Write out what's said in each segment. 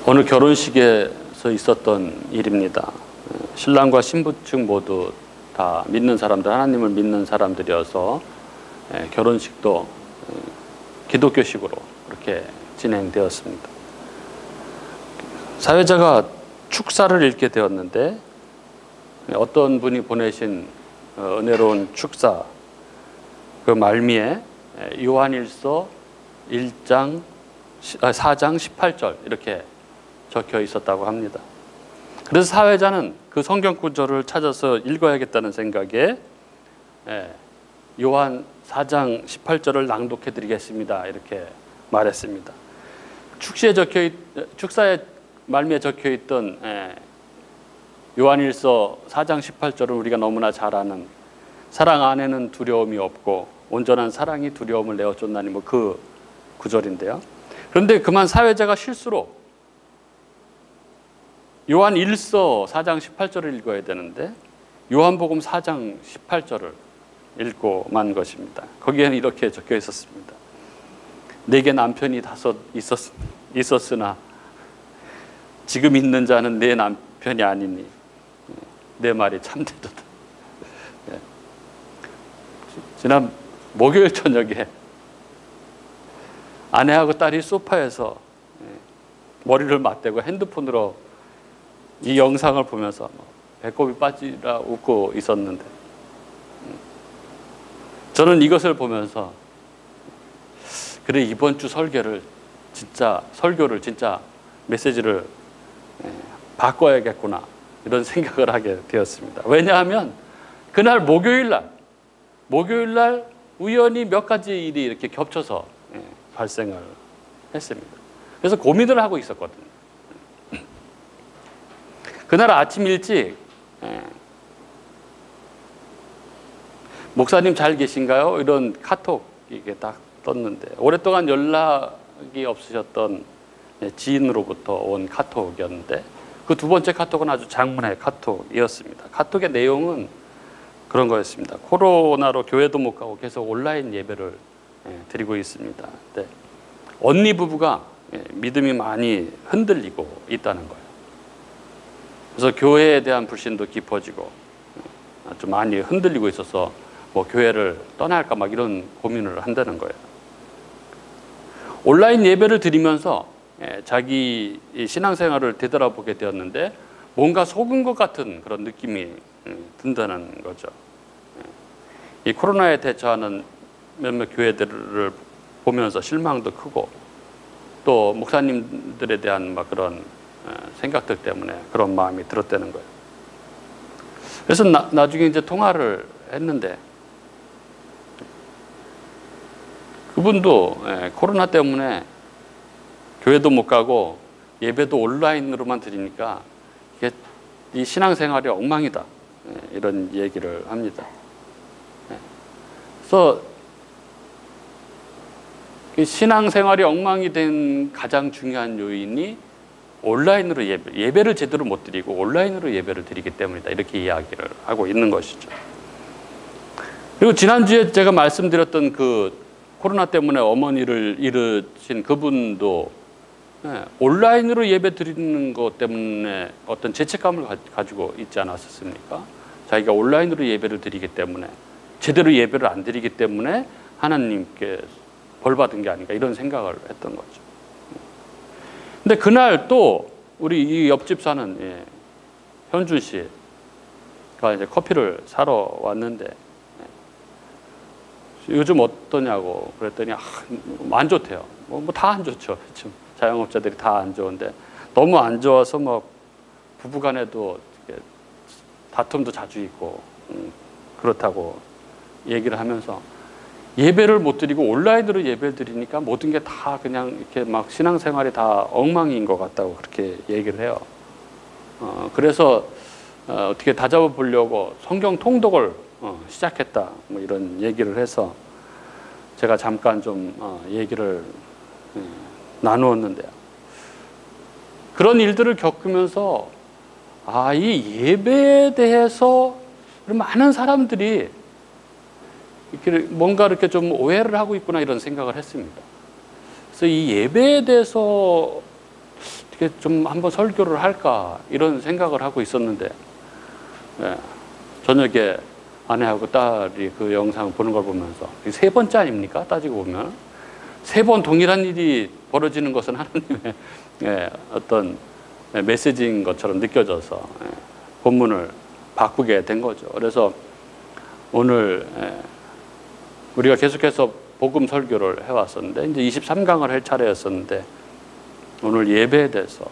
오늘 결혼식에서 있었던 일입니다. 신랑과 신부 측 모두 다 믿는 사람들, 하나님을 믿는 사람들이어서 결혼식도 기독교식으로 그렇게 진행되었습니다. 사회자가 축사를 읽게 되었는데 어떤 분이 보내신 은혜로운 축사 그 말미에 요한일서 4장 18절 이렇게 적혀 있었다고 합니다. 그래서 사회자는 그 성경 구절을 찾아서 읽어야겠다는 생각에 요한 4장 18절을 낭독해 드리겠습니다 이렇게 말했습니다. 축사의 말미에 적혀 있던 요한일서 4장 18절은 우리가 너무나 잘 아는 사랑 안에는 두려움이 없고 온전한 사랑이 두려움을 내어쫓나니 뭐 그 구절인데요. 그런데 그만 사회자가 실수로 요한 1서 4장 18절을 읽어야 되는데 요한복음 4장 18절을 읽고 만 것입니다. 거기에는 이렇게 적혀 있었습니다. 내게 남편이 5 있었으나 지금 있는 자는 내 남편이 아니니 내 말이 참되도다. 지난 목요일 저녁에 아내하고 딸이 소파에서 머리를 맞대고 핸드폰으로 이 영상을 보면서 배꼽이 빠지라 웃고 있었는데 저는 이것을 보면서 그래 이번 주 설교를 진짜 메시지를 바꿔야겠구나 이런 생각을 하게 되었습니다. 왜냐하면 그날 목요일 날 우연히 몇 가지 일이 이렇게 겹쳐서 발생을 했습니다. 그래서 고민을 하고 있었거든요. 그날 아침 일찍 목사님 잘 계신가요? 이런 카톡 이게 딱 떴는데 오랫동안 연락이 없으셨던 지인으로부터 온 카톡이었는데 그 두 번째 카톡은 아주 장문의 카톡이었습니다. 카톡의 내용은 그런 거였습니다. 코로나로 교회도 못 가고 계속 온라인 예배를 드리고 있습니다. 근데 언니 부부가 믿음이 많이 흔들리고 있다는 거예요. 그래서 교회에 대한 불신도 깊어지고 아주 많이 흔들리고 있어서 뭐 교회를 떠날까 막 이런 고민을 한다는 거예요. 온라인 예배를 드리면서 자기 신앙생활을 되돌아보게 되었는데 뭔가 속은 것 같은 그런 느낌이 든다는 거죠. 이 코로나에 대처하는 몇몇 교회들을 보면서 실망도 크고 또 목사님들에 대한 막 그런 생각들 때문에 그런 마음이 들었다는 거예요. 그래서 나중에 이제 통화를 했는데 그분도 코로나 때문에 교회도 못 가고 예배도 온라인으로만 드리니까 이게 이 신앙생활이 엉망이다 이런 얘기를 합니다. 그래서 신앙생활이 엉망이 된 가장 중요한 요인이 온라인으로 예배를 제대로 못 드리고 온라인으로 예배를 드리기 때문이다 이렇게 이야기를 하고 있는 것이죠. 그리고 지난주에 제가 말씀드렸던 그 코로나 때문에 어머니를 잃으신 그분도 온라인으로 예배 드리는 것 때문에 어떤 죄책감을 가지고 있지 않았습니까? 자기가 온라인으로 예배를 드리기 때문에 제대로 예배를 안 드리기 때문에 하나님께 벌 받은 게 아닌가 이런 생각을 했던 거죠. 근데 그날 또 우리 이 옆집 사는 현준 씨가 이제 커피를 사러 왔는데 요즘 어떠냐고 그랬더니 안 좋대요. 뭐 다 안 좋죠. 지금 자영업자들이 다 안 좋은데 너무 안 좋아서 뭐 부부간에도 다툼도 자주 있고 그렇다고 얘기를 하면서 예배를 못 드리고 온라인으로 예배를 드리니까 모든 게 다 그냥 이렇게 막 신앙생활이 다 엉망인 것 같다고 그렇게 얘기를 해요. 그래서 어떻게 다잡아 보려고 성경 통독을 시작했다 뭐 이런 얘기를 해서 제가 잠깐 좀 얘기를 나누었는데요. 그런 일들을 겪으면서 이 예배에 대해서 많은 사람들이 이렇게 뭔가 이렇게 좀 오해를 하고 있구나 이런 생각을 했습니다. 그래서 이 예배에 대해서 어떻게 좀 한번 설교를 할까 이런 생각을 하고 있었는데 저녁에 아내하고 딸이 그 영상을 보는 걸 보면서 세 번째 아닙니까? 따지고 보면 세 번 동일한 일이 벌어지는 것은 하나님의 어떤 메시지인 것처럼 느껴져서 본문을 바꾸게 된 거죠. 그래서 오늘 우리가 계속해서 복음 설교를 해왔었는데 이제 23강을 할 차례였었는데 오늘 예배에 대해서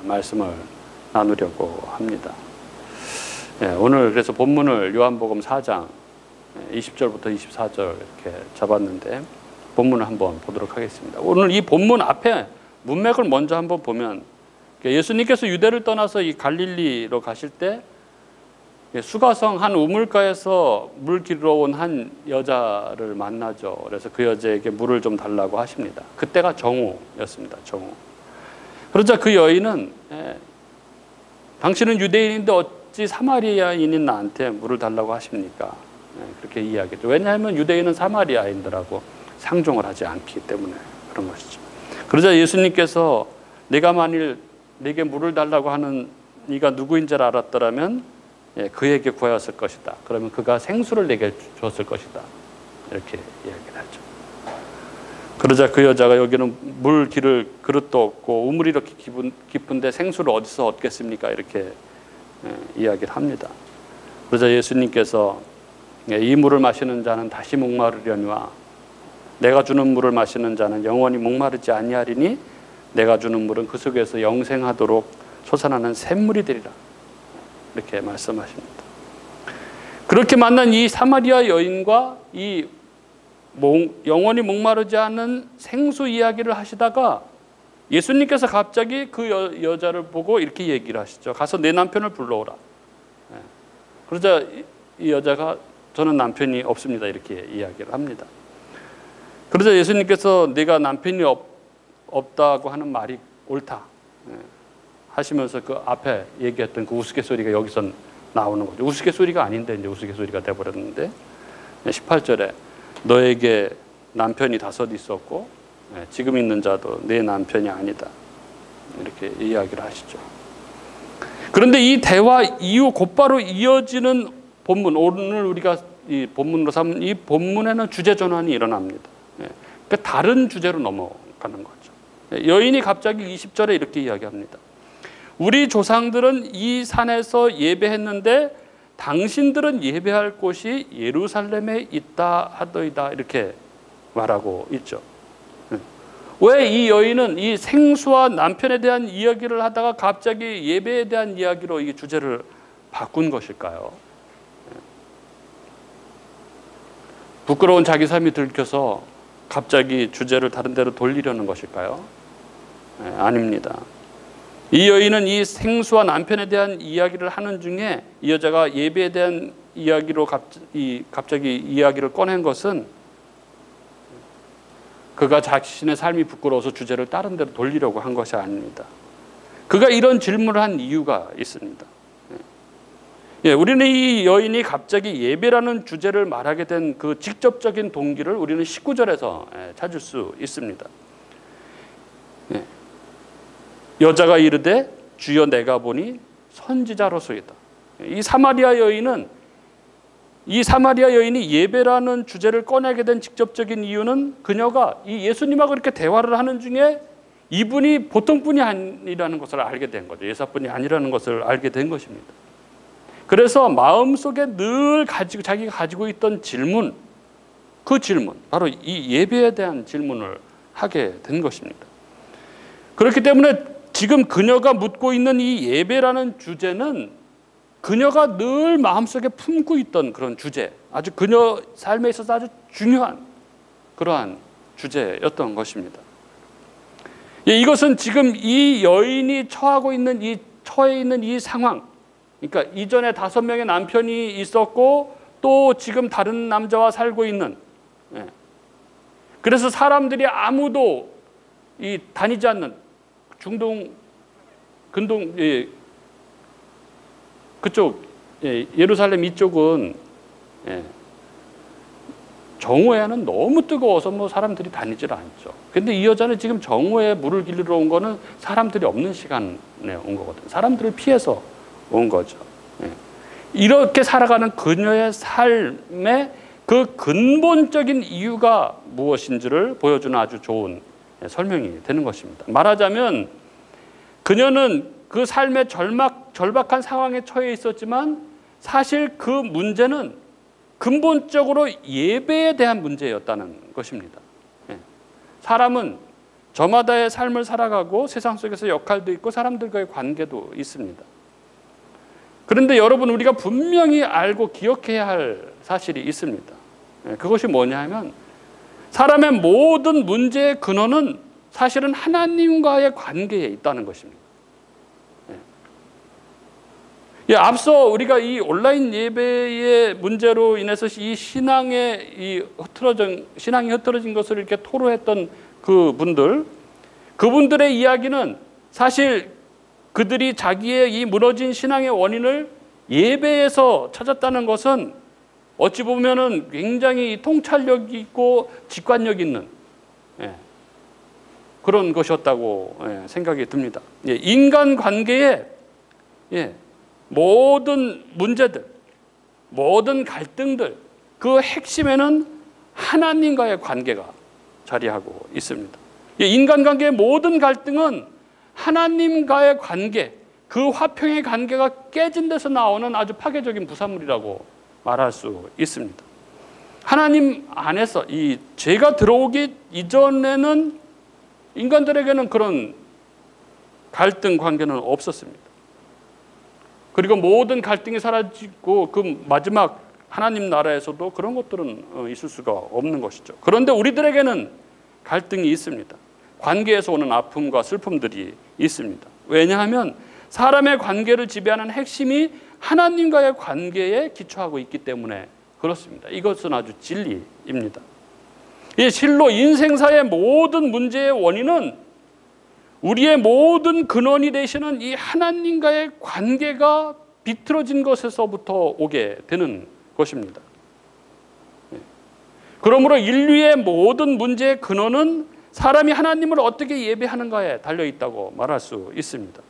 말씀을 나누려고 합니다. 오늘 그래서 본문을 요한복음 4장 20절부터 24절 이렇게 잡았는데 본문을 한번 보도록 하겠습니다. 오늘 이 본문 앞에 문맥을 먼저 한번 보면 예수님께서 유대를 떠나서 이 갈릴리로 가실 때 수가성 한 우물가에서 물 기르러 온 한 여자를 만나죠. 그래서 그 여자에게 물을 좀 달라고 하십니다. 그때가 정오였습니다. 정오. 그러자 그 여인은 당신은 유대인인데 어찌 사마리아인인 나한테 물을 달라고 하십니까? 그렇게 이야기했죠. 왜냐하면 유대인은 사마리아인들하고 상종을 하지 않기 때문에 그런 것이죠. 그러자 예수님께서 내가 만일 내게 물을 달라고 하는 이가 누구인지를 알았더라면 그에게 구하였을 것이다. 그러면 그가 생수를 내게 줬을 것이다. 이렇게 이야기를 하죠. 그러자 그 여자가 여기는 물 기를 그릇도 없고 우물이 이렇게 깊은데 생수를 어디서 얻겠습니까? 이렇게 이야기를 합니다. 그러자 예수님께서 이 물을 마시는 자는 다시 목마르려니와 내가 주는 물을 마시는 자는 영원히 목마르지 아니하리니 내가 주는 물은 그 속에서 영생하도록 솟아나는 샘물이 되리라. 이렇게 말씀하십니다. 그렇게 만난 이 사마리아 여인과 이 영원히 목마르지 않은 생수 이야기를 하시다가 예수님께서 갑자기 그 여자를 보고 이렇게 얘기를 하시죠. 가서 내 남편을 불러오라. 그러자 이 여자가 저는 남편이 없습니다. 이렇게 이야기를 합니다. 그러자 예수님께서 내가 남편이 없다고 하는 말이 옳다 하시면서 그 앞에 얘기했던 그 우스갯소리가 여기서 나오는 거죠. 우스갯소리가 아닌데 이제 우스갯소리가 돼버렸는데 18절에 너에게 남편이 5 있었고 지금 있는 자도 내 남편이 아니다. 이렇게 이야기를 하시죠. 그런데 이 대화 이후 곧바로 이어지는 본문, 오늘 우리가 이 본문으로 삼은 이 본문에는 주제 전환이 일어납니다. 그러니까 다른 주제로 넘어가는 거죠. 여인이 갑자기 20절에 이렇게 이야기합니다. 우리 조상들은 이 산에서 예배했는데 당신들은 예배할 곳이 예루살렘에 있다 하더이다. 이렇게 말하고 있죠. 왜 이 여인은 이 생수와 남편에 대한 이야기를 하다가 갑자기 예배에 대한 이야기로 이 주제를 바꾼 것일까요? 부끄러운 자기 삶이 들켜서 갑자기 주제를 다른 데로 돌리려는 것일까요? 아닙니다. 이 여인은 이 생수와 남편에 대한 이야기를 하는 중에 이 여자가 예배에 대한 이야기로 갑자기 이야기를 꺼낸 것은 그가 자신의 삶이 부끄러워서 주제를 다른 데로 돌리려고 한 것이 아닙니다. 그가 이런 질문을 한 이유가 있습니다. 우리는 이 여인이 갑자기 예배라는 주제를 말하게 된 그 직접적인 동기를 우리는 19절에서 찾을 수 있습니다. 여자가 이르되 주여 내가 보니 선지자로소이다. 이 사마리아 여인이 예배라는 주제를 꺼내게 된 직접적인 이유는 그녀가 이 예수님하고 이렇게 대화를 하는 중에 이분이 보통 분이 아니라는 것을 알게 된 거죠. 예사분이 아니라는 것을 알게 된 것입니다. 그래서 마음속에 늘 자기가 가지고 있던 질문, 그 질문, 바로 이 예배에 대한 질문을 하게 된 것입니다. 그렇기 때문에 지금 그녀가 묻고 있는 이 예배라는 주제는 그녀가 늘 마음속에 품고 있던 그런 주제, 아주 그녀 삶에 있어서 아주 중요한 그러한 주제였던 것입니다. 이것은 지금 이 여인이 처해 있는 이 상황, 그러니까 이전에 5명의 남편이 있었고 또 지금 다른 남자와 살고 있는, 그래서 사람들이 아무도 다니지 않는 근동 그쪽 예루살렘 이쪽은 정오에는 너무 뜨거워서 뭐 사람들이 다니질 않죠. 근데 이 여자는 지금 정오에 물을 길러 온 거는 사람들이 없는 시간에 온 거거든요. 사람들을 피해서 온 거죠. 이렇게 살아가는 그녀의 삶의 그 근본적인 이유가 무엇인지를 보여주는 아주 좋은 설명이 되는 것입니다. 말하자면 그녀는 그 삶의 절박한 상황에 처해 있었지만 사실 그 문제는 근본적으로 예배에 대한 문제였다는 것입니다. 사람은 저마다의 삶을 살아가고 세상 속에서 역할도 있고 사람들과의 관계도 있습니다. 그런데 여러분, 우리가 분명히 알고 기억해야 할 사실이 있습니다. 그것이 뭐냐 하면 사람의 모든 문제의 근원은 사실은 하나님과의 관계에 있다는 것입니다. 앞서 우리가 이 온라인 예배의 문제로 인해서 이 신앙이 흐트러진 것을 이렇게 토로했던 그분들의 이야기는 사실 그들이 자기의 이 무너진 신앙의 원인을 예배에서 찾았다는 것은 어찌 보면은 굉장히 통찰력 있고 직관력 있는 그런 것이었다고 생각이 듭니다. 인간 관계에 모든 문제들, 모든 갈등들, 그 핵심에는 하나님과의 관계가 자리하고 있습니다. 인간관계의 모든 갈등은 하나님과의 관계, 그 화평의 관계가 깨진 데서 나오는 아주 파괴적인 부산물이라고 말할 수 있습니다. 하나님 안에서 이 죄가 들어오기 이전에는 인간들에게는 그런 갈등 관계는 없었습니다. 그리고 모든 갈등이 사라지고 그 마지막 하나님 나라에서도 그런 것들은 있을 수가 없는 것이죠. 그런데 우리들에게는 갈등이 있습니다. 관계에서 오는 아픔과 슬픔들이 있습니다. 왜냐하면 사람의 관계를 지배하는 핵심이 하나님과의 관계에 기초하고 있기 때문에 그렇습니다. 이것은 아주 진리입니다. 이 실로 인생사의 모든 문제의 원인은 우리의 모든 근원이 되시는 이 하나님과의 관계가 비틀어진 것에서부터 오게 되는 것입니다. 그러므로 인류의 모든 문제의 근원은 사람이 하나님을 어떻게 예배하는가에 달려있다고 말할 수 있습니다.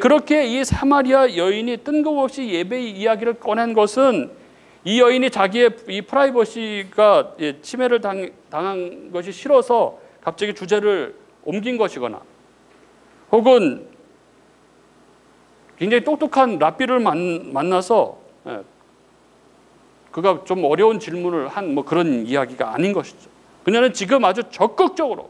그렇게 이 사마리아 여인이 뜬금없이 예배의 이야기를 꺼낸 것은 이 여인이 자기의 이 프라이버시가 침해를 당한 것이 싫어서 갑자기 주제를 옮긴 것이거나 혹은 굉장히 똑똑한 랍비를 만나서 그가 좀 어려운 질문을 한 뭐 그런 이야기가 아닌 것이죠. 그녀는 지금 아주 적극적으로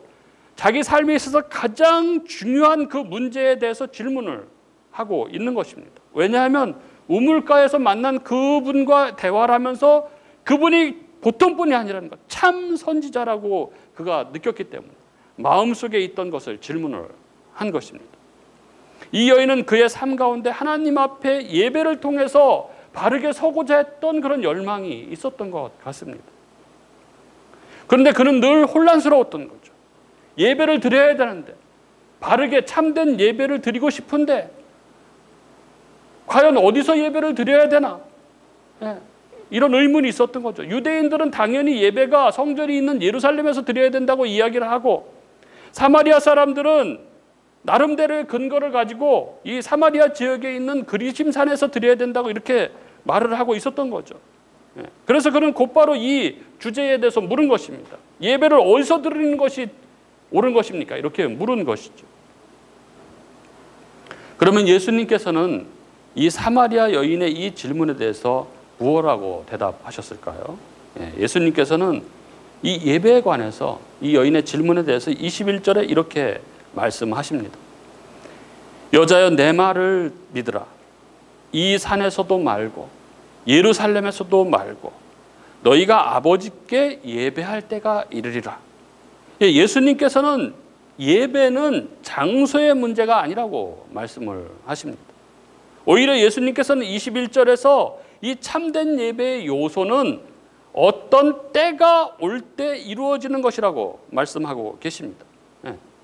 자기 삶에 있어서 가장 중요한 그 문제에 대해서 질문을 하고 있는 것입니다. 왜냐하면 우물가에서 만난 그분과 대화를 하면서 그분이 보통 분이 아니라는 것, 참 선지자라고 그가 느꼈기 때문에 마음속에 있던 것을 질문을 한 것입니다. 이 여인은 그의 삶 가운데 하나님 앞에 예배를 통해서 바르게 서고자 했던 그런 열망이 있었던 것 같습니다. 그런데 그는 늘 혼란스러웠던 거죠. 예배를 드려야 되는데, 바르게 참된 예배를 드리고 싶은데 과연 어디서 예배를 드려야 되나? 이런 의문이 있었던 거죠. 유대인들은 당연히 예배가 성전이 있는 예루살렘에서 드려야 된다고 이야기를 하고, 사마리아 사람들은 나름대로의 근거를 가지고 이 사마리아 지역에 있는 그리심산에서 드려야 된다고 이렇게 말을 하고 있었던 거죠. 그래서 그는 곧바로 이 주제에 대해서 물은 것입니다. 예배를 어디서 드리는 것이 옳은 것입니까? 이렇게 물은 것이죠. 그러면 예수님께서는 이 사마리아 여인의 이 질문에 대해서 무엇라고 대답하셨을까요? 예수님께서는 이 예배에 관해서 이 여인의 질문에 대해서 21절에 이렇게 말씀하십니다. 여자여, 내 말을 믿으라. 이 산에서도 말고 예루살렘에서도 말고 너희가 아버지께 예배할 때가 이르리라. 예수님께서는 예배는 장소의 문제가 아니라고 말씀을 하십니다. 오히려 예수님께서는 21절에서 이 참된 예배의 요소는 어떤 때가 올 때 이루어지는 것이라고 말씀하고 계십니다.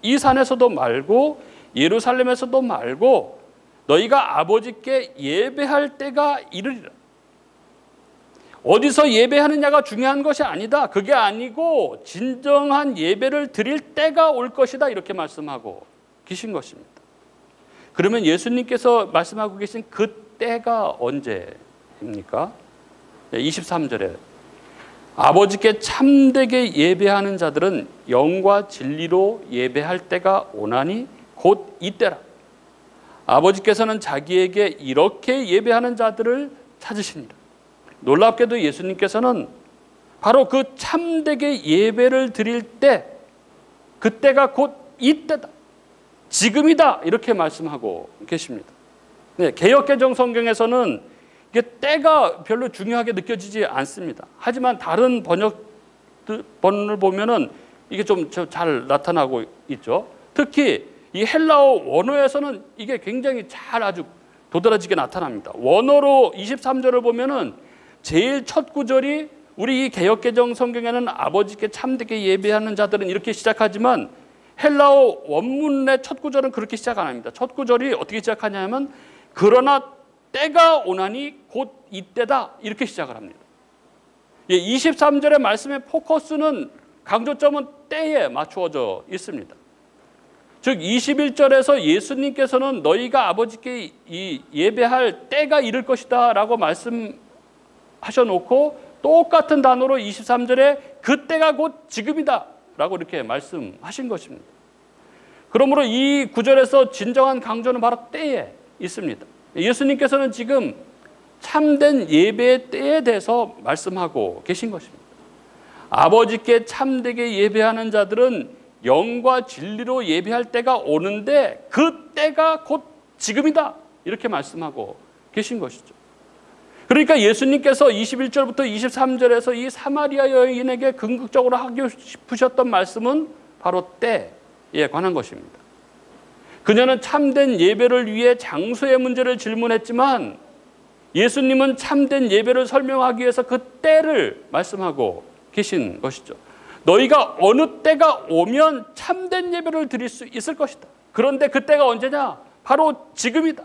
이 산에서도 말고 예루살렘에서도 말고 너희가 아버지께 예배할 때가 이르리라. 어디서 예배하느냐가 중요한 것이 아니다. 그게 아니고 진정한 예배를 드릴 때가 올 것이다. 이렇게 말씀하고 계신 것입니다. 그러면 예수님께서 말씀하고 계신 그 때가 언제입니까? 23절에 아버지께 참되게 예배하는 자들은 영과 진리로 예배할 때가 오나니 곧 이때라. 아버지께서는 자기에게 이렇게 예배하는 자들을 찾으시니라. 놀랍게도 예수님께서는 바로 그 참되게 예배를 드릴 때, 그때가 곧 이때다, 지금이다, 이렇게 말씀하고 계십니다. 네, 개역개정 성경에서는 이게 때가 별로 중요하게 느껴지지 않습니다. 하지만 다른 번역본을 보면은 이게 좀 잘 나타나고 있죠. 특히 이 헬라어 원어에서는 이게 굉장히 잘 아주 도드라지게 나타납니다. 원어로 23절을 보면은 제일 첫 구절이 우리 이 개역개정 성경에는 아버지께 참되게 예배하는 자들은 이렇게 시작하지만 헬라어 원문의 첫 구절은 그렇게 시작 안 합니다. 첫 구절이 어떻게 시작하냐면 그러나 때가 오나니 곧 이때다, 이렇게 시작을 합니다. 23절의 말씀의 포커스는, 강조점은 때에 맞추어져 있습니다. 즉 21절에서 예수님께서는 너희가 아버지께 이 예배할 때가 이를 것이다 라고 말씀하셔놓고 똑같은 단어로 23절에 그때가 곧 지금이다 라고 이렇게 말씀하신 것입니다. 그러므로 이 구절에서 진정한 강조는 바로 때에 있습니다. 예수님께서는 지금 참된 예배의 때에 대해서 말씀하고 계신 것입니다. 아버지께 참되게 예배하는 자들은 영과 진리로 예배할 때가 오는데 그 때가 곧 지금이다, 이렇게 말씀하고 계신 것이죠. 그러니까 예수님께서 21절부터 23절에서 이 사마리아 여인에게 궁극적으로 하고 싶으셨던 말씀은 바로 때에 관한 것입니다. 그녀는 참된 예배를 위해 장소의 문제를 질문했지만 예수님은 참된 예배를 설명하기 위해서 그 때를 말씀하고 계신 것이죠. 너희가 어느 때가 오면 참된 예배를 드릴 수 있을 것이다. 그런데 그 때가 언제냐? 바로 지금이다,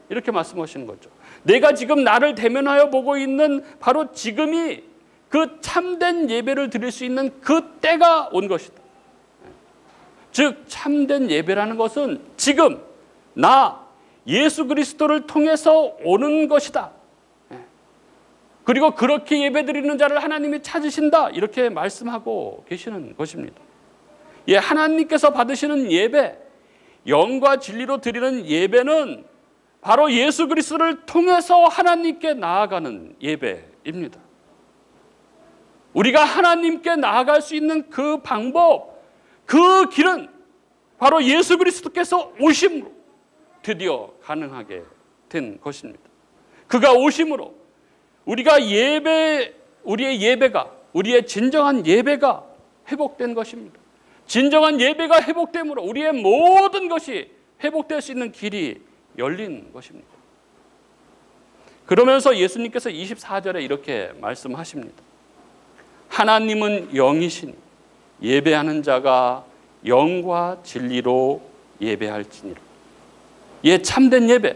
이렇게 말씀하시는 거죠. 내가 지금 나를 대면하여 보고 있는 바로 지금이 그 참된 예배를 드릴 수 있는 그 때가 온 것이다. 즉 참된 예배라는 것은 지금 나 예수 그리스도를 통해서 오는 것이다. 그리고 그렇게 예배드리는 자를 하나님이 찾으신다, 이렇게 말씀하고 계시는 것입니다. 예, 하나님께서 받으시는 예배, 영과 진리로 드리는 예배는 바로 예수 그리스도를 통해서 하나님께 나아가는 예배입니다. 우리가 하나님께 나아갈 수 있는 그 방법, 그 길은 바로 예수 그리스도께서 오심으로 드디어 가능하게 된 것입니다. 그가 오심으로 우리의 예배가, 우리의 진정한 예배가 회복된 것입니다. 진정한 예배가 회복됨으로 우리의 모든 것이 회복될 수 있는 길이 열린 것입니다. 그러면서 예수님께서 24절에 이렇게 말씀하십니다. 하나님은 영이시니 예배하는 자가 영과 진리로 예배할지니라. 예, 참된 예배,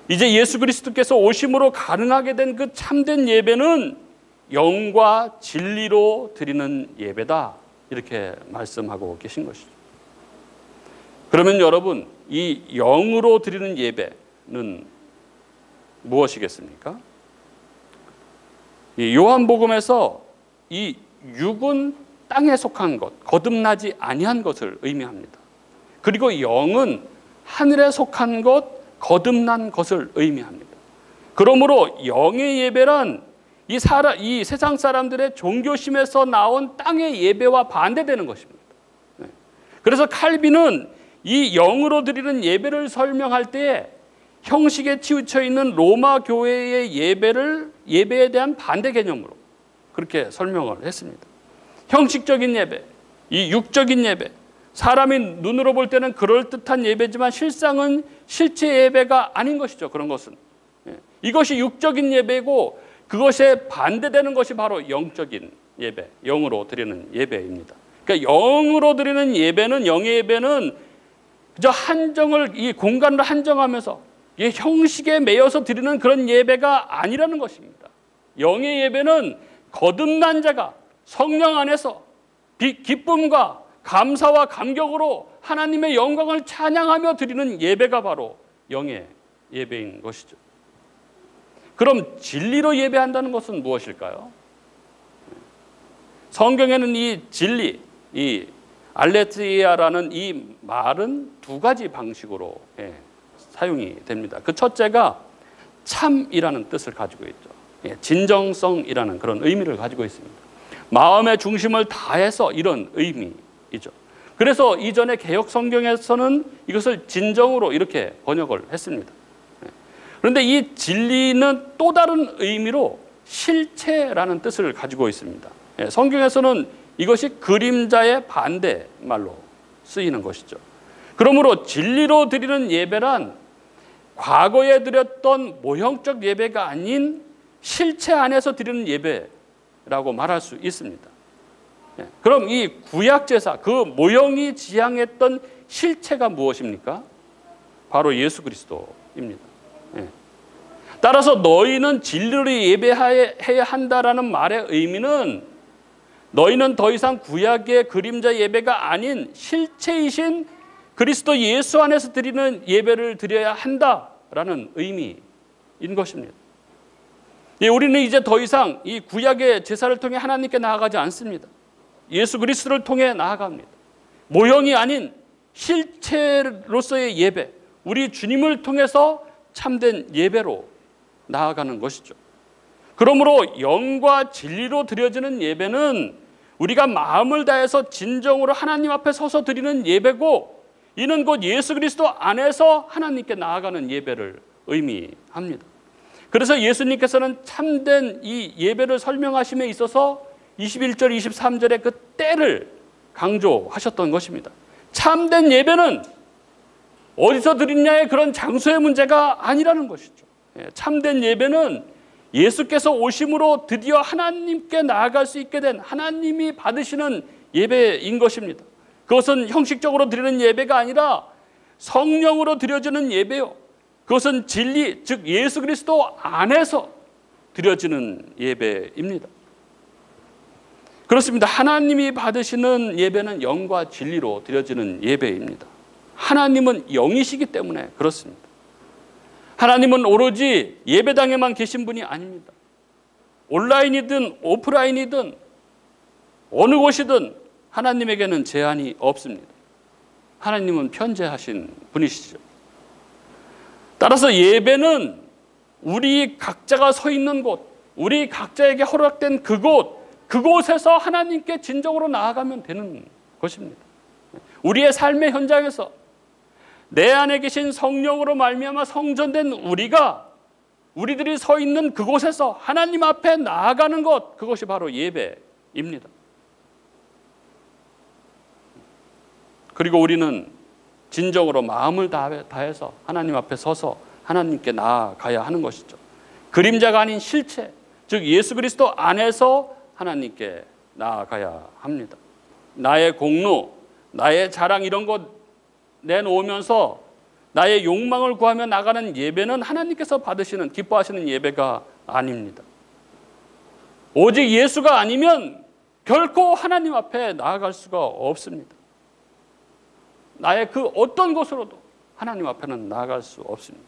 이제 예수 그리스도께서 오심으로 가능하게 된 그 참된 예배는 영과 진리로 드리는 예배다, 이렇게 말씀하고 계신 것이죠. 그러면 여러분, 이 영으로 드리는 예배는 무엇이겠습니까? 이 요한복음에서 이 육은 땅에 속한 것, 거듭나지 아니한 것을 의미합니다. 그리고 영은 하늘에 속한 것, 거듭난 것을 의미합니다. 그러므로 영의 예배란 이 세상 사람들의 종교심에서 나온 땅의 예배와 반대되는 것입니다. 그래서 칼빈은 이 영으로 드리는 예배를 설명할 때에 형식에 치우쳐 있는 로마 교회의 예배에 대한 반대 개념으로 그렇게 설명을 했습니다. 형식적인 예배, 이 육적인 예배, 사람이 눈으로 볼 때는 그럴듯한 예배지만 실상은 실제 예배가 아닌 것이죠. 그런 것은 이것이 육적인 예배고, 그것에 반대되는 것이 바로 영적인 예배, 영으로 드리는 예배입니다. 그러니까 영으로 드리는 예배는, 영의 예배는 그저 한정을, 이 공간을 한정하면서 이 형식에 매여서 드리는 그런 예배가 아니라는 것입니다. 영의 예배는 거듭난 자가 성령 안에서 기쁨과 감사와 감격으로 하나님의 영광을 찬양하며 드리는 예배가 바로 영의 예배인 것이죠. 그럼 진리로 예배한다는 것은 무엇일까요? 성경에는 이 진리, 이 알레티아라는 이 말은 두 가지 방식으로 사용이 됩니다. 그 첫째가 참이라는 뜻을 가지고 있죠. 진정성이라는 그런 의미를 가지고 있습니다. 마음의 중심을 다해서 이런 의미이죠. 그래서 이전에 개역 성경에서는 이것을 진정으로 이렇게 번역을 했습니다. 그런데 이 진리는 또 다른 의미로 실체라는 뜻을 가지고 있습니다. 성경에서는 이것이 그림자의 반대말로 쓰이는 것이죠. 그러므로 진리로 드리는 예배란 과거에 드렸던 모형적 예배가 아닌 실체 안에서 드리는 예배라고 말할 수 있습니다. 그럼 이 구약제사, 그 모형이 지향했던 실체가 무엇입니까? 바로 예수 그리스도입니다. 따라서 너희는 진리로 예배해야 한다라는 말의 의미는 너희는 더 이상 구약의 그림자 예배가 아닌 실체이신 그리스도 예수 안에서 드리는 예배를 드려야 한다라는 의미인 것입니다. 우리는 이제 더 이상 이 구약의 제사를 통해 하나님께 나아가지 않습니다. 예수 그리스도를 통해 나아갑니다. 모형이 아닌 실체로서의 예배, 우리 주님을 통해서 참된 예배로 나아가는 것이죠. 그러므로 영과 진리로 드려지는 예배는 우리가 마음을 다해서 진정으로 하나님 앞에 서서 드리는 예배고, 이는 곧 예수 그리스도 안에서 하나님께 나아가는 예배를 의미합니다. 그래서 예수님께서는 참된 이 예배를 설명하심에 있어서 21절, 23절의 그 때를 강조하셨던 것입니다. 참된 예배는 어디서 드리냐의 그런 장소의 문제가 아니라는 것이죠. 참된 예배는 예수께서 오심으로 드디어 하나님께 나아갈 수 있게 된 하나님이 받으시는 예배인 것입니다. 그것은 형식적으로 드리는 예배가 아니라 성령으로 드려지는 예배요, 그것은 진리, 즉 예수 그리스도 안에서 드려지는 예배입니다. 그렇습니다. 하나님이 받으시는 예배는 영과 진리로 드려지는 예배입니다. 하나님은 영이시기 때문에 그렇습니다. 하나님은 오로지 예배당에만 계신 분이 아닙니다. 온라인이든 오프라인이든 어느 곳이든 하나님에게는 제한이 없습니다. 하나님은 편재하신 분이시죠. 따라서 예배는 우리 각자가 서 있는 곳, 우리 각자에게 허락된 그곳에서 하나님께 진정으로 나아가면 되는 것입니다. 우리의 삶의 현장에서 내 안에 계신 성령으로 말미암아 성전된 우리들이 서 있는 그곳에서 하나님 앞에 나아가는 것, 그것이 바로 예배입니다. 그리고 우리는 진정으로 마음을 다해서 하나님 앞에 서서 하나님께 나아가야 하는 것이죠. 그림자가 아닌 실체, 즉 예수 그리스도 안에서 하나님께 나아가야 합니다. 나의 공로, 나의 자랑 이런 것 내놓으면서 나의 욕망을 구하며 나가는 예배는 하나님께서 받으시는, 기뻐하시는 예배가 아닙니다. 오직 예수가 아니면 결코 하나님 앞에 나아갈 수가 없습니다. 나의 그 어떤 곳으로도 하나님 앞에는 나아갈 수 없습니다.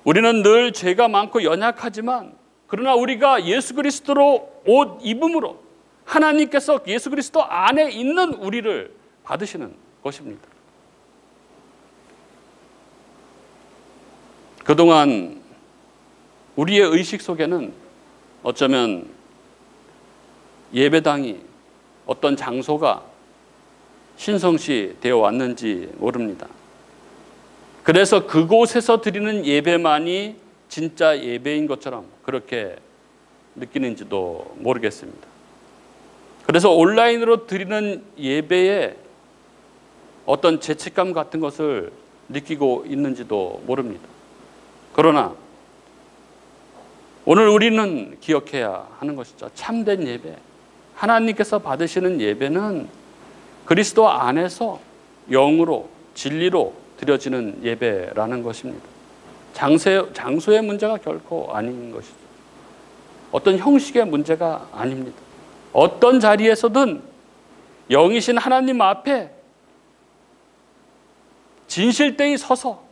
우리는 늘 죄가 많고 연약하지만, 그러나 우리가 예수 그리스도로 옷 입음으로 하나님께서 예수 그리스도 안에 있는 우리를 받으시는 것입니다. 그동안 우리의 의식 속에는 어쩌면 예배당이, 어떤 장소가 신성시 되어 왔는지 모릅니다. 그래서 그곳에서 드리는 예배만이 진짜 예배인 것처럼 그렇게 느끼는지도 모르겠습니다. 그래서 온라인으로 드리는 예배에 어떤 죄책감 같은 것을 느끼고 있는지도 모릅니다. 그러나 오늘 우리는 기억해야 하는 것이죠. 참된 예배, 하나님께서 받으시는 예배는 그리스도 안에서 영으로 진리로 드려지는 예배라는 것입니다. 장소의 문제가 결코 아닌 것이죠. 어떤 형식의 문제가 아닙니다. 어떤 자리에서든 영이신 하나님 앞에 진실되이 서서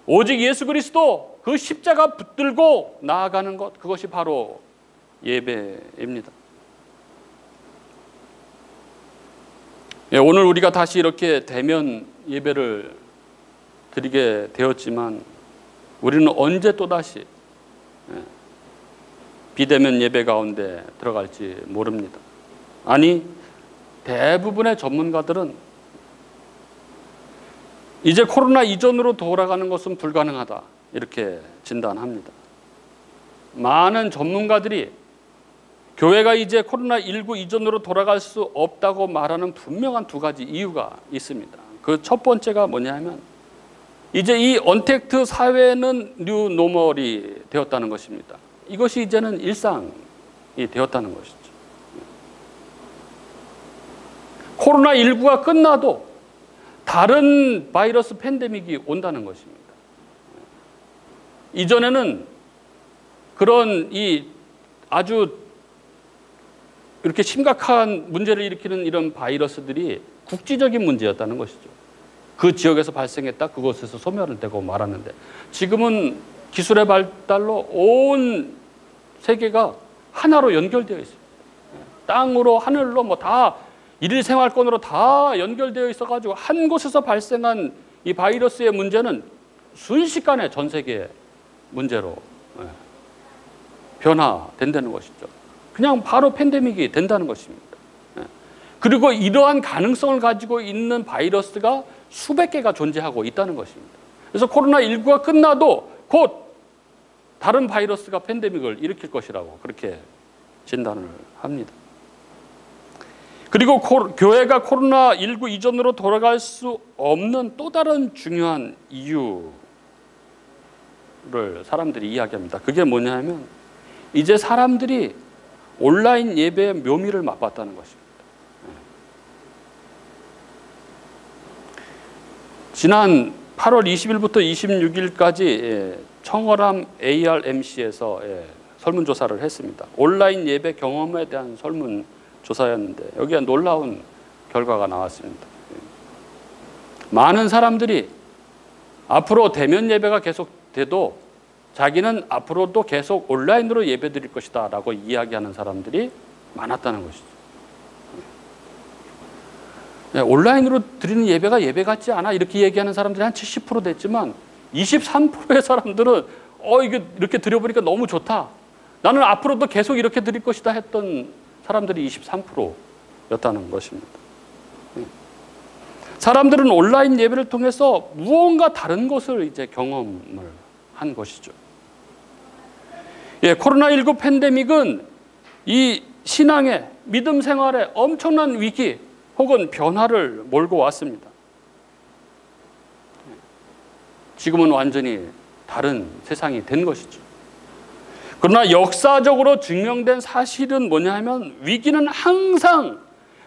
오직 예수 그리스도 그 십자가 붙들고 나아가는 것, 그것이 바로 예배입니다. 오늘 우리가 다시 이렇게 대면 예배를 드리게 되었지만 우리는 언제 또다시 비대면 예배 가운데 들어갈지 모릅니다. 아니, 대부분의 전문가들은 이제 코로나 이전으로 돌아가는 것은 불가능하다, 이렇게 진단합니다. 많은 전문가들이 교회가 이제 코로나19 이전으로 돌아갈 수 없다고 말하는 분명한 두 가지 이유가 있습니다. 그 첫 번째가 뭐냐면 이제 이 언택트 사회는 뉴 노멀이 되었다는 것입니다. 이것이 이제는 일상이 되었다는 것이죠. 코로나19가 끝나도 다른 바이러스 팬데믹이 온다는 것입니다. 이전에는 그런 이 아주 이렇게 심각한 문제를 일으키는 이런 바이러스들이 국지적인 문제였다는 것이죠. 그 지역에서 발생했다, 그곳에서 소멸을 되고 말았는데, 지금은 기술의 발달로 온 세계가 하나로 연결되어 있어요. 땅으로, 하늘로 뭐 다 일일 생활권으로 다 연결되어 있어가지고 한 곳에서 발생한 이 바이러스의 문제는 순식간에 전 세계의 문제로 변화된다는 것이죠. 그냥 바로 팬데믹이 된다는 것입니다. 그리고 이러한 가능성을 가지고 있는 바이러스가 수백 개가 존재하고 있다는 것입니다. 그래서 코로나19가 끝나도 곧 다른 바이러스가 팬데믹을 일으킬 것이라고 그렇게 진단을 합니다. 그리고 교회가 코로나19 이전으로 돌아갈 수 없는 또 다른 중요한 이유를 사람들이 이야기합니다. 그게 뭐냐면 이제 사람들이 온라인 예배의 묘미를 맛봤다는 것입니다. 지난 8월 20일부터 26일까지 청어람 ARMC에서 설문조사를 했습니다. 온라인 예배 경험에 대한 설문조사였는데 여기에 놀라운 결과가 나왔습니다. 많은 사람들이 앞으로 대면 예배가 계속돼도 자기는 앞으로도 계속 온라인으로 예배 드릴 것이다 라고 이야기하는 사람들이 많았다는 것이죠. 온라인으로 드리는 예배가 예배 같지 않아, 이렇게 얘기하는 사람들이 한 70% 됐지만 23%의 사람들은 이게 이렇게 드려보니까 너무 좋다, 나는 앞으로도 계속 이렇게 드릴 것이다 했던 사람들이 23%였다는 것입니다. 사람들은 온라인 예배를 통해서 무언가 다른 것을 이제 경험을 한 것이죠. 코로나19 팬데믹은 이 신앙의, 믿음 생활에 엄청난 위기 혹은 변화를 몰고 왔습니다. 지금은 완전히 다른 세상이 된 것이죠. 그러나 역사적으로 증명된 사실은 뭐냐 하면 위기는 항상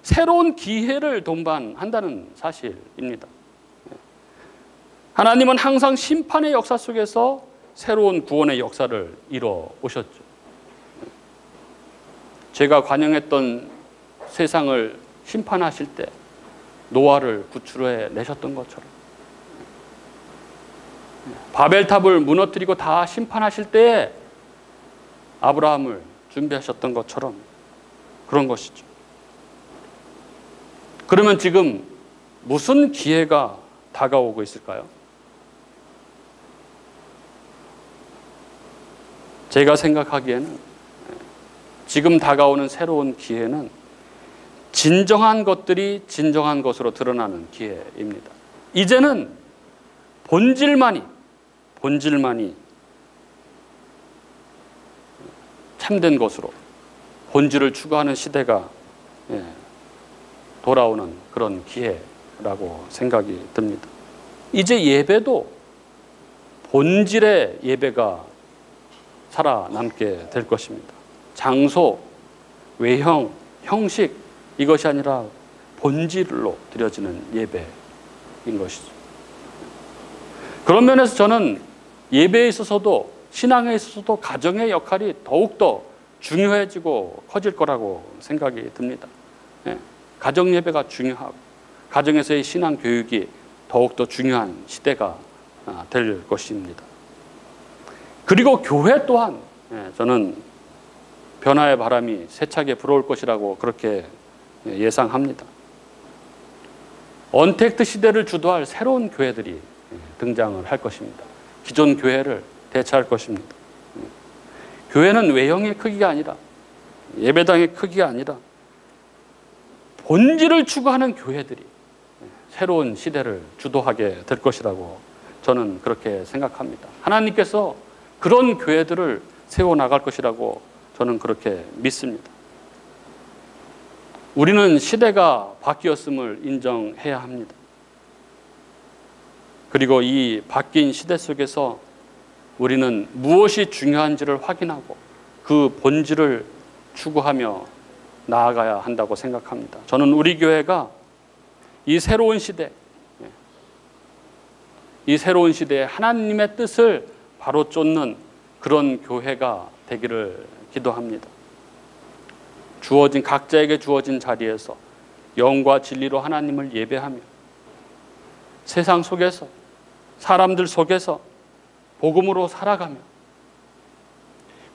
새로운 기회를 동반한다는 사실입니다. 하나님은 항상 심판의 역사 속에서 새로운 구원의 역사를 이뤄 오셨죠. 제가 관영했던 세상을 심판하실 때 노아를 구출해 내셨던 것처럼, 바벨탑을 무너뜨리고 다 심판하실 때에 아브라함을 준비하셨던 것처럼 그런 것이죠. 그러면 지금 무슨 기회가 다가오고 있을까요? 제가 생각하기에는 지금 다가오는 새로운 기회는 진정한 것들이 진정한 것으로 드러나는 기회입니다. 이제는 본질만이 참된 것으로 본질을 추구하는 시대가 돌아오는 그런 기회라고 생각이 듭니다. 이제 예배도 본질의 예배가 살아남게 될 것입니다. 장소, 외형, 형식, 이것이 아니라 본질로 드려지는 예배인 것이죠. 그런 면에서 저는 예배에 있어서도 신앙에 있어서도 가정의 역할이 더욱더 중요해지고 커질 거라고 생각이 듭니다. 예, 가정 예배가 중요하고 가정에서의 신앙 교육이 더욱더 중요한 시대가 될 것입니다. 그리고 교회 또한 저는 변화의 바람이 세차게 불어올 것이라고 그렇게 예상합니다. 언택트 시대를 주도할 새로운 교회들이 등장을 할 것입니다. 기존 교회를 대체할 것입니다. 교회는 외형의 크기가 아니라 예배당의 크기가 아니라 본질을 추구하는 교회들이 새로운 시대를 주도하게 될 것이라고 저는 그렇게 생각합니다. 하나님께서 그런 교회들을 세워나갈 것이라고 저는 그렇게 믿습니다. 우리는 시대가 바뀌었음을 인정해야 합니다. 그리고 이 바뀐 시대 속에서 우리는 무엇이 중요한지를 확인하고 그 본질을 추구하며 나아가야 한다고 생각합니다. 저는 우리 교회가 이 새로운 시대에 하나님의 뜻을 바로 쫓는 그런 교회가 되기를 기도합니다. 각자에게 주어진 자리에서 영과 진리로 하나님을 예배하며 세상 속에서 사람들 속에서 복음으로 살아가며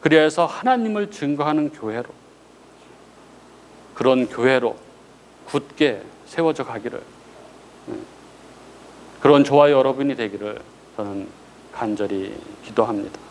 그리해서 하나님을 증거하는 교회로, 그런 교회로 굳게 세워져 가기를, 그런 저와 여러분이 되기를 저는 간절히 기도합니다.